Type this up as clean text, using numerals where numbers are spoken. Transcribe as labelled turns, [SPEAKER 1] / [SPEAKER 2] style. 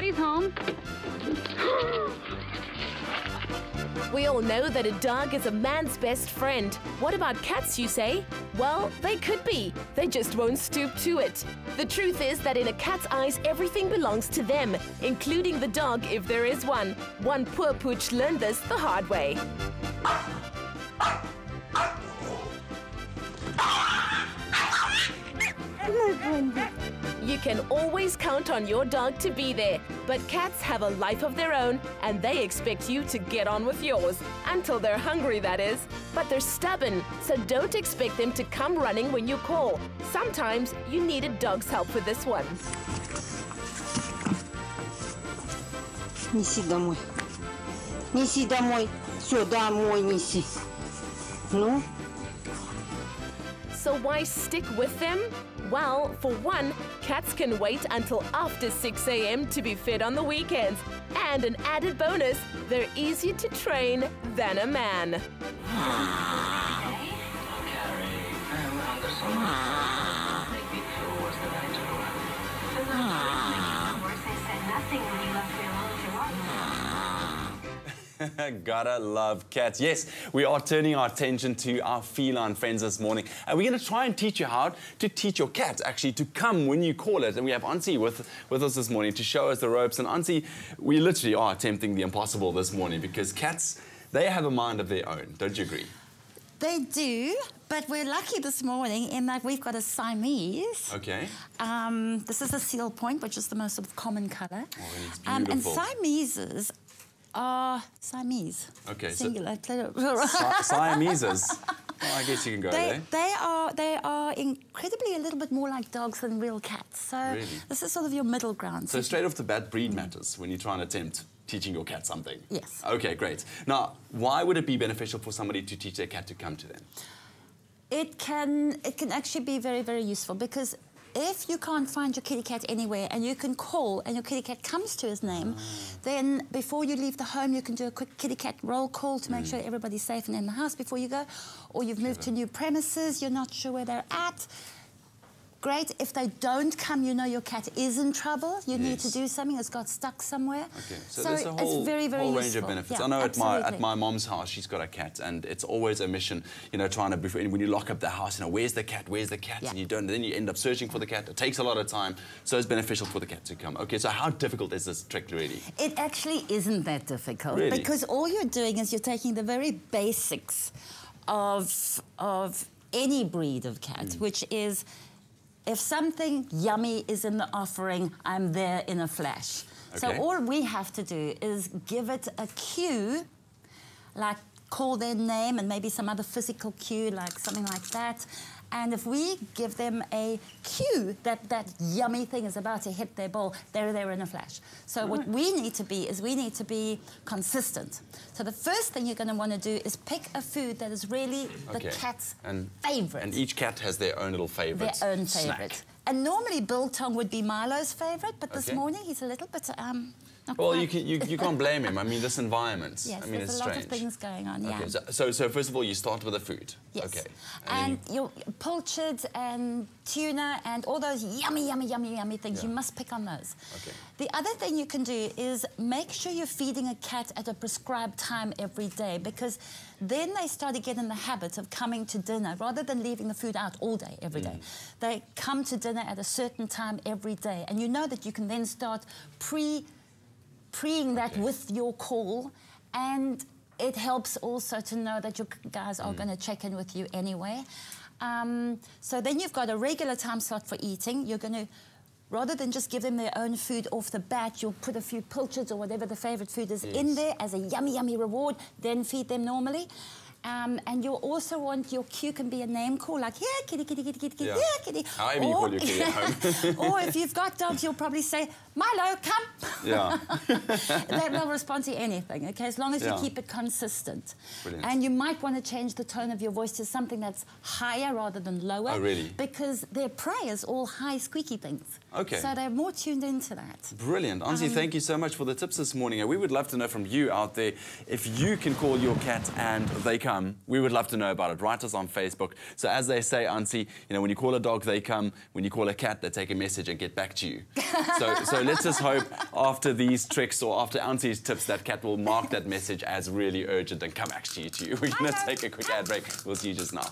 [SPEAKER 1] Daddy's home.
[SPEAKER 2] We all know that a dog is a man's best friend. What about cats, you say? Well, they could be. They just won't stoop to it. The truth is that in a cat's eyes, everything belongs to them, including the dog if there is one. One poor pooch learned this the hard way. You can always count on your dog to be there, but cats have a life of their own and they expect you to get on with yours. Until they're hungry, that is. But they're stubborn, so don't expect them to come running when you call. Sometimes you need a dog's help with this one.
[SPEAKER 3] Nisi домой. Неси домой. Все, домой неси. Ну?
[SPEAKER 2] So why stick with them? Well, for one, cats can wait until after 6 a.m. to be fed on the weekends. And an added bonus, they're easier to train than a man.
[SPEAKER 4] Gotta love cats. Yes, we are turning our attention to our feline friends this morning, and we're going to try and teach you how to teach your cat actually to come when you call it. And we have Ansie with us this morning to show us the ropes. And Ansie, we literally are attempting the impossible this morning because cats, they have a mind of their own. Don't you agree?
[SPEAKER 5] They do, but we're lucky this morning in that we've got a Siamese.
[SPEAKER 4] Okay.
[SPEAKER 5] This is a seal point, which is the most sort of common colour.
[SPEAKER 4] Oh, and it's beautiful.
[SPEAKER 5] And Siameses are Siamese.
[SPEAKER 4] Okay.
[SPEAKER 5] Singular.
[SPEAKER 4] Siameses. Well, I guess you can go there.
[SPEAKER 5] They are incredibly a little bit more like dogs than real cats. So
[SPEAKER 4] really?
[SPEAKER 5] This is sort of your middle ground.
[SPEAKER 4] So straight off the bat, breed matters when you try and attempt teaching your cat something.
[SPEAKER 5] Yes.
[SPEAKER 4] Okay, great. Now, why would it be beneficial for somebody to teach their cat to come to them?
[SPEAKER 5] It can actually be very, very useful because if you can't find your kitty cat anywhere and you can call and your kitty cat comes to his name, then before you leave the home you can do a quick kitty cat roll call to make sure everybody's safe and in the house before you go. Or you've moved to new premises, you're not sure where they're at. Great. If they don't come, you know your cat is in trouble. You need to do something. It's got stuck somewhere.
[SPEAKER 4] Okay. So there's a whole,
[SPEAKER 5] it's very, very
[SPEAKER 4] whole range
[SPEAKER 5] useful.
[SPEAKER 4] of benefits.
[SPEAKER 5] Yeah,
[SPEAKER 4] I know
[SPEAKER 5] absolutely.
[SPEAKER 4] at my mom's house, she's got a cat, and it's always a mission, you know, trying to, when you lock up the house, you know, where's the cat? Where's the cat?
[SPEAKER 5] Yeah.
[SPEAKER 4] And you don't, then you end up searching for the cat. It takes a lot of time, so it's beneficial for the cat to come. Okay, so how difficult is this trick really?
[SPEAKER 5] It actually isn't that difficult.
[SPEAKER 4] Really?
[SPEAKER 5] Because all you're doing is you're taking the very basics of any breed of cat, which is if something yummy is in the offering, I'm there in a flash. Okay. So all we have to do is give it a cue, like call their name and maybe some other physical cue, like something like that. And if we give them a cue that that yummy thing is about to hit their bowl, they're there in a flash. So what we need to be is we need to be consistent. So the first thing you're going to want to do is pick a food that is really the cat's favourite.
[SPEAKER 4] And each cat has their own little favourite
[SPEAKER 5] Their own favourite. And normally biltong would be Milo's favourite, but this morning he's a little bit
[SPEAKER 4] well, you can't blame him. I mean, this environment.
[SPEAKER 5] Yes,
[SPEAKER 4] I mean,
[SPEAKER 5] there's
[SPEAKER 4] it's
[SPEAKER 5] a lot
[SPEAKER 4] strange.
[SPEAKER 5] of things going on. Yeah.
[SPEAKER 4] Okay, so first of all, you start with the food.
[SPEAKER 5] Yes.
[SPEAKER 4] Okay.
[SPEAKER 5] And your pilchards and tuna and all those yummy things, you must pick on those.
[SPEAKER 4] Okay.
[SPEAKER 5] The other thing you can do is make sure you're feeding a cat at a prescribed time every day, because then they start to get in the habit of coming to dinner rather than leaving the food out all day, every day. They come to dinner at a certain time every day, and you know that you can then start preing that with your call, and it helps also to know that your guys are going to check in with you anyway. So then you've got a regular time slot for eating. You're going to, rather than just give them their own food off the bat, you'll put a few pilchards or whatever the favourite food is in there as a yummy reward, then feed them normally. And you'll also want your cue can be a name call, like, here, kitty, kitty, kitty, kitty, here, kitty.
[SPEAKER 4] However you call your kitty at home.
[SPEAKER 5] Or if you've got dogs, you'll probably say, Milo, come.
[SPEAKER 4] Yeah.
[SPEAKER 5] They'll respond to anything, okay, as long as you keep it consistent.
[SPEAKER 4] Brilliant.
[SPEAKER 5] And you might want to change the tone of your voice to something that's higher rather than lower.
[SPEAKER 4] Oh, really?
[SPEAKER 5] Because their prey is all high, squeaky things.
[SPEAKER 4] Okay.
[SPEAKER 5] So they're more tuned into that.
[SPEAKER 4] Brilliant. Ansie, thank you so much for the tips this morning. We would love to know from you out there if you can call your cat and they come come, we would love to know about it. Write us on Facebook. So as they say, Ansie, you know, when you call a dog, they come. When you call a cat, they take a message and get back to you. So let's just hope after these tricks or after Ansie's tips, that cat will mark that message as really urgent and come actually to you. We're going to take a quick ad break. We'll see you just now.